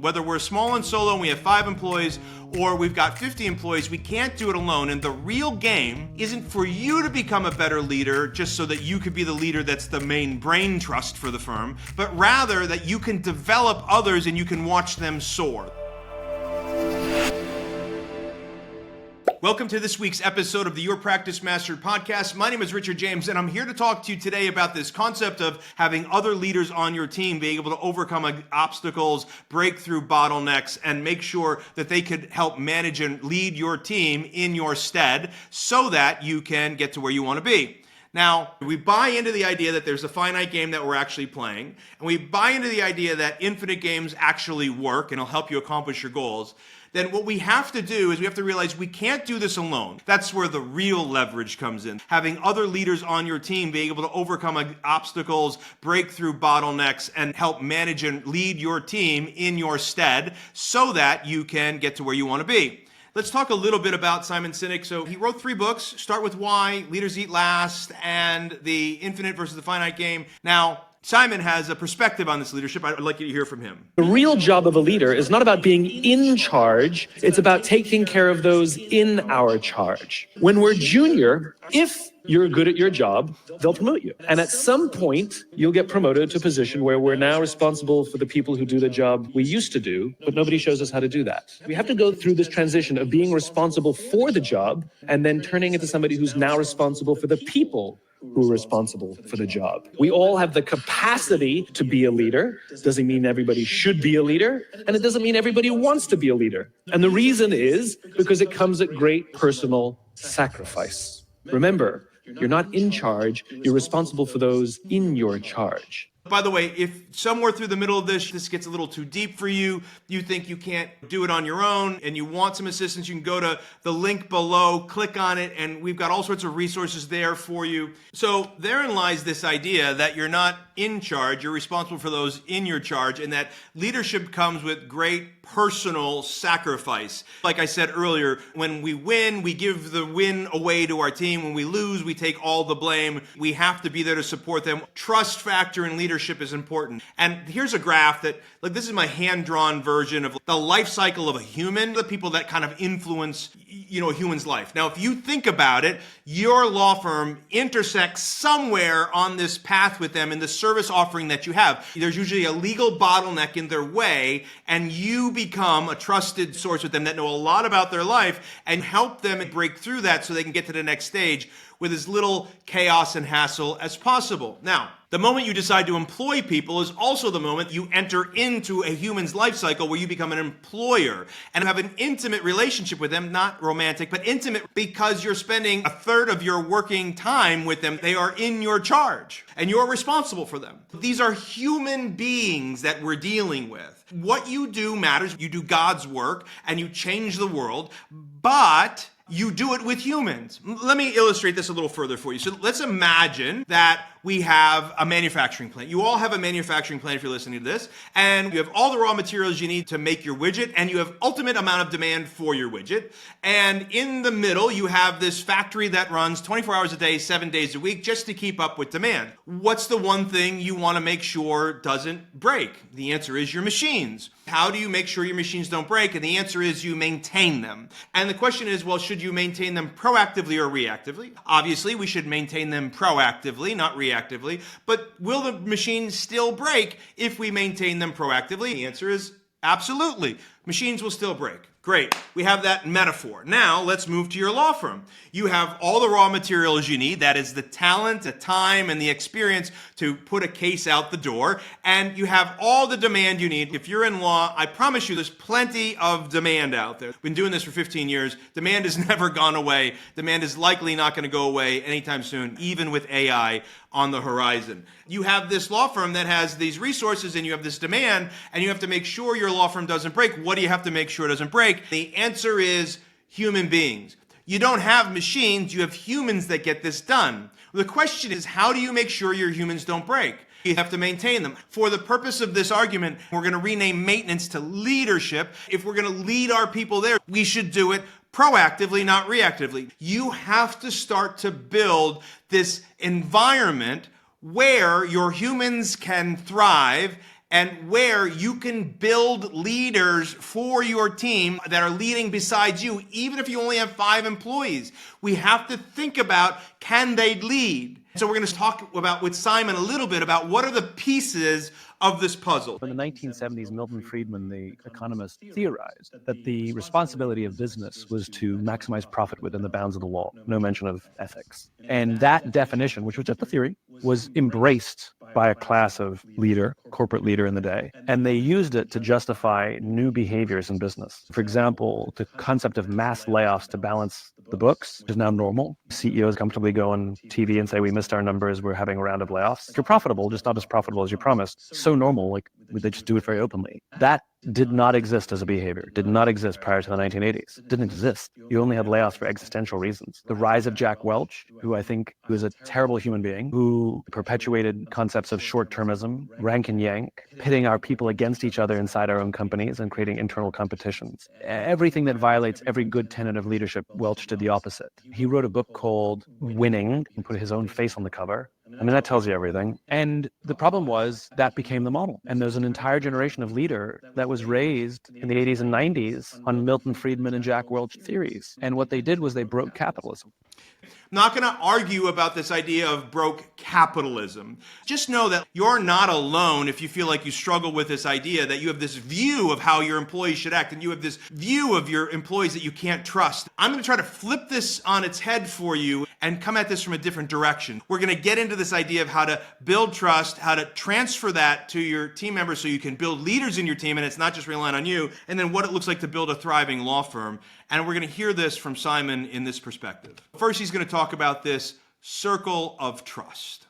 Whether we're small and solo and we have 5 employees or we've got 50 employees, we can't do it alone. And the real game isn't for you to become a better leader just so that you could be the leader that's the main brain trust for the firm, but rather that you can develop others and you can watch them soar. Welcome to this week's episode of the Your Practice Mastered podcast. My name is Richard James, and I'm here to talk to you today about this concept of having other leaders on your team being able to overcome obstacles, break through bottlenecks, and make sure that they could help manage and lead your team in your stead so that you can get to where you want to be. Now, we buy into the idea that there's a finite game that we're actually playing, and we buy into the idea that infinite games actually work and will help you accomplish your goals. Then what we have to do is we have to realize we can't do this alone. That's where the real leverage comes in. Having other leaders on your team being able to overcome obstacles, break through bottlenecks, and help manage and lead your team in your stead so that you can get to where you want to be. Let's talk a little bit about Simon Sinek. So he wrote 3 books, Start With Why, Leaders Eat Last, and The Infinite versus the Finite Game. Now, Simon has a perspective on this leadership. I'd like you to hear from him. The real job of a leader is not about being in charge. It's about taking care of those in our charge. When we're junior, if you're good at your job, they'll promote you. And at some point, you'll get promoted to a position where we're now responsible for the people who do the job we used to do, but nobody shows us how to do that. We have to go through this transition of being responsible for the job and then turning into somebody who's now responsible for the people who are responsible for the job. We all have the capacity to be a leader. Doesn't mean everybody should be a leader, and it doesn't mean everybody wants to be a leader. And the reason is because it comes at great personal sacrifice. Remember, you're not in charge, you're responsible for those in your charge. By the way, if somewhere through the middle of this gets a little too deep for you, you think you can't do it on your own, and you want some assistance, you can go to the link below, click on it, and we've got all sorts of resources there for you. So therein lies this idea that you're not in charge, you're responsible for those in your charge, and that leadership comes with great personal sacrifice. Like I said earlier, when we win, we give the win away to our team. When we lose, we take all the blame. We have to be there to support them. Trust factor in leadership is important. And here's a graph that, like, this is my hand-drawn version of the life cycle of a human, the people that kind of influence, a human's life. Now, if you think about it, your law firm intersects somewhere on this path with them in the service offering that you have. There's usually a legal bottleneck in their way, and you become a trusted source with them that know a lot about their life and help them break through that so they can get to the next stage with as little chaos and hassle as possible. Now, the moment you decide to employ people is also the moment you enter into a human's life cycle where you become an employer and have an intimate relationship with them, not romantic, but intimate because you're spending a third of your working time with them. They are in your charge and you're responsible for them. These are human beings that we're dealing with. What you do matters. You do God's work and you change the world, but you do it with humans. Let me illustrate this a little further for you. So let's imagine that we have a manufacturing plant. You all have a manufacturing plant if you're listening to this, and you have all the raw materials you need to make your widget, and you have ultimate amount of demand for your widget. And in the middle, you have this factory that runs 24 hours a day, 7 days a week, just to keep up with demand. What's the one thing you want to make sure doesn't break? The answer is your machines. How do you make sure your machines don't break? And the answer is you maintain them. And the question is, well, should you maintain them proactively or reactively? Obviously, we should maintain them proactively, not reactively. But will the machines still break if we maintain them proactively? The answer is absolutely. Machines will still break. Great. We have that metaphor. Now let's move to your law firm. You have all the raw materials you need. That is the talent, the time, and the experience to put a case out the door. And you have all the demand you need. If you're in law, I promise you there's plenty of demand out there. Been doing this for 15 years. Demand has never gone away. Demand is likely not going to go away anytime soon, even with AI on the horizon. You have this law firm that has these resources and you have this demand, and you have to make sure your law firm doesn't break. What do you have to make sure it doesn't break? The answer is human beings. You don't have machines, you have humans that get this done. The question is, how do you make sure your humans don't break? You have to maintain them. For the purpose of this argument, we're going to rename maintenance to leadership. If we're going to lead our people there, we should do it proactively, not reactively. You have to start to build this environment where your humans can thrive and where you can build leaders for your team that are leading besides you, even if you only have 5 employees. We have to think about, can they lead? So we're going to talk about with Simon a little bit about what are the pieces of this puzzle. In the 1970s, Milton Friedman, the economist, theorized that the responsibility of business was to maximize profit within the bounds of the law, no mention of ethics. And that definition, which was just a theory, was embraced by a class of leader, corporate leader in the day. And they used it to justify new behaviors in business. For example, the concept of mass layoffs to balance the books is now normal. CEOs comfortably go on TV and say, we missed our numbers, we're having a round of layoffs. You're profitable, just not as profitable as you promised. So normal, like they just do it very openly. That did not exist as a behavior, did not exist prior to the 1980s. It didn't exist. You only had layoffs for existential reasons. The rise of Jack Welch, who I think was a terrible human being, who perpetuated concepts of short-termism, rank and yank, pitting our people against each other inside our own companies and creating internal competitions. Everything that violates every good tenet of leadership, Welch did the opposite. He wrote a book called Winning and put his own face on the cover. I mean, that tells you everything. And the problem was that became the model. And there's an entire generation of leader that was raised in the 80s and 90s on Milton Friedman and Jack Welch theories. And what they did was they broke capitalism. I'm not going to argue about this idea of broke capitalism. Just know that you're not alone if you feel like you struggle with this idea that you have this view of how your employees should act and you have this view of your employees that you can't trust. I'm going to try to flip this on its head for you and come at this from a different direction. We're going to get into this idea of how to build trust, how to transfer that to your team members so you can build leaders in your team and it's not just relying on you, and then what it looks like to build a thriving law firm. And we're going to hear this from Simon in this perspective. First, he's going to talk about this circle of trust.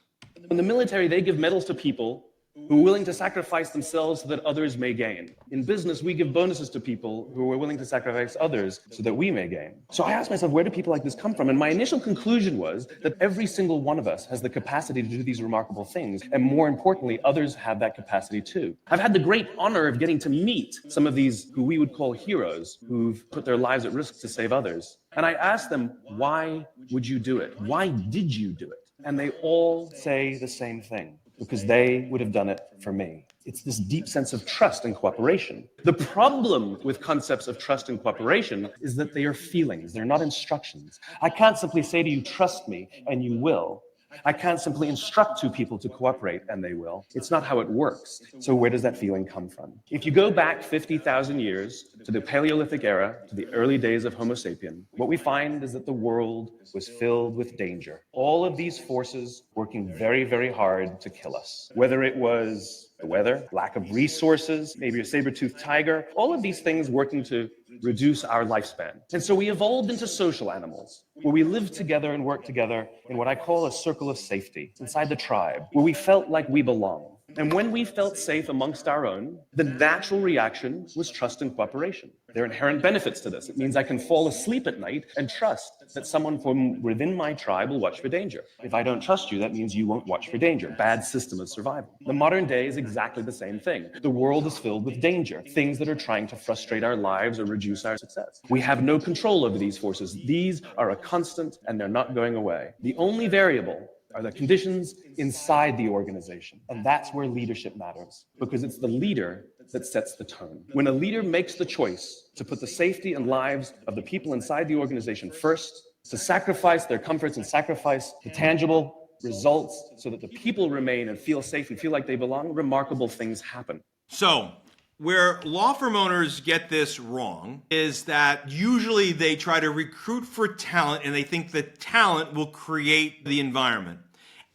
In the military, they give medals to people who are willing to sacrifice themselves so that others may gain. In business, we give bonuses to people who are willing to sacrifice others so that we may gain. So I asked myself, where do people like this come from? And my initial conclusion was that every single one of us has the capacity to do these remarkable things. And more importantly, others have that capacity too. I've had the great honor of getting to meet some of these who we would call heroes who've put their lives at risk to save others. And I asked them, why would you do it? Why did you do it? And they all say the same thing. Because they would have done it for me. It's this deep sense of trust and cooperation. The problem with concepts of trust and cooperation is that they are feelings, they're not instructions. I can't simply say to you, trust me, and you will. I can't simply instruct two people to cooperate and they will. It's not how it works. So where does that feeling come from? If you go back 50,000 years to the Paleolithic era, to the early days of Homo sapien, what we find is that the world was filled with danger. All of these forces working very, very hard to kill us. Whether it was the weather, lack of resources, maybe a saber-toothed tiger, all of these things working to reduce our lifespan. And so we evolved into social animals, where we lived together and worked together in what I call a circle of safety, inside the tribe, where we felt like we belong. And when we felt safe amongst our own, the natural reaction was trust and cooperation. There are inherent benefits to this. It means I can fall asleep at night and trust that someone from within my tribe will watch for danger. If I don't trust you, that means you won't watch for danger. Bad system of survival. The modern day is exactly the same thing. The world is filled with danger, things that are trying to frustrate our lives or reduce our success. We have no control over these forces. These are a constant and they're not going away. The only variable are the conditions inside the organization. And that's where leadership matters, because it's the leader that sets the tone. When a leader makes the choice to put the safety and lives of the people inside the organization first, to sacrifice their comforts and sacrifice the tangible results so that the people remain and feel safe and feel like they belong, remarkable things happen. So, where law firm owners get this wrong is that usually they try to recruit for talent and they think that talent will create the environment.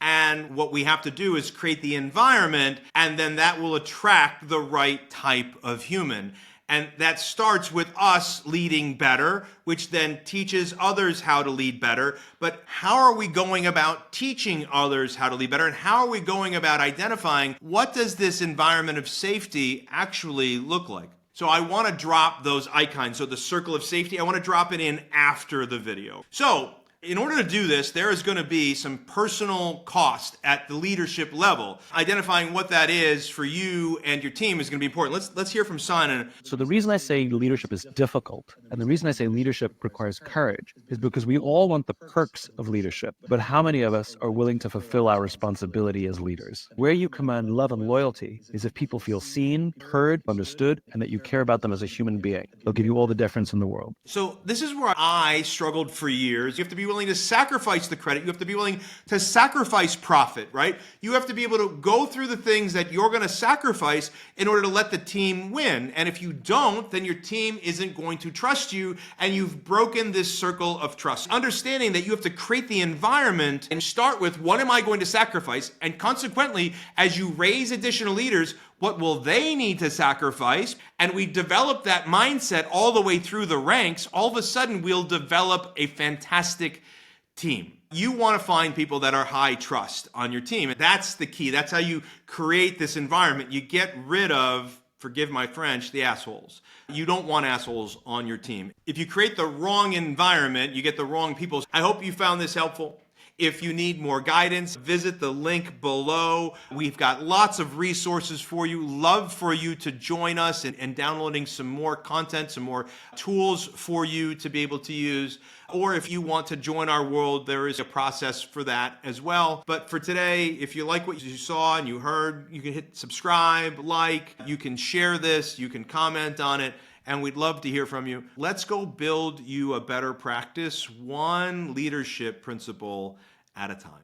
And what we have to do is create the environment, and then that will attract the right type of human. And that starts with us leading better, which then teaches others how to lead better. But how are we going about teaching others how to lead better? And how are we going about identifying what does this environment of safety actually look like? So I want to drop those icons. So the circle of safety, I want to drop it in after the video. So In order to do this, there is going to be some personal cost at the leadership level. Identifying what that is for you and your team is going to be important. Let's hear from Simon. So the reason I say leadership is difficult, and the reason I say leadership requires courage, is because we all want the perks of leadership, but how many of us are willing to fulfill our responsibility as leaders? Where you command love and loyalty is if people feel seen, heard, understood, and that you care about them as a human being. They'll give you all the deference in the world. So this is where I struggled for years. You have to be willing to sacrifice the credit. You have to be willing to sacrifice profit, right? You have to be able to go through the things that you're going to sacrifice in order to let the team win. And if you don't, then your team isn't going to trust you, and you've broken this circle of trust. Understanding that you have to create the environment and start with, what am I going to sacrifice? And consequently, as you raise additional leaders, what will they need to sacrifice? And we develop that mindset all the way through the ranks. All of a sudden, we'll develop a fantastic team. You want to find people that are high trust on your team. That's the key. That's how you create this environment. You get rid of, forgive my French, the assholes. You don't want assholes on your team. If you create the wrong environment, you get the wrong people. I hope you found this helpful. If you need more guidance, visit the link below. We've got lots of resources for you. Love for you to join us in downloading some more content, some more tools for you to be able to use. Or if you want to join our world, there is a process for that as well. But for today, if you like what you saw and you heard, you can hit subscribe, like, you can share this, you can comment on it, and we'd love to hear from you. Let's go build you a better practice, one leadership principle at a time.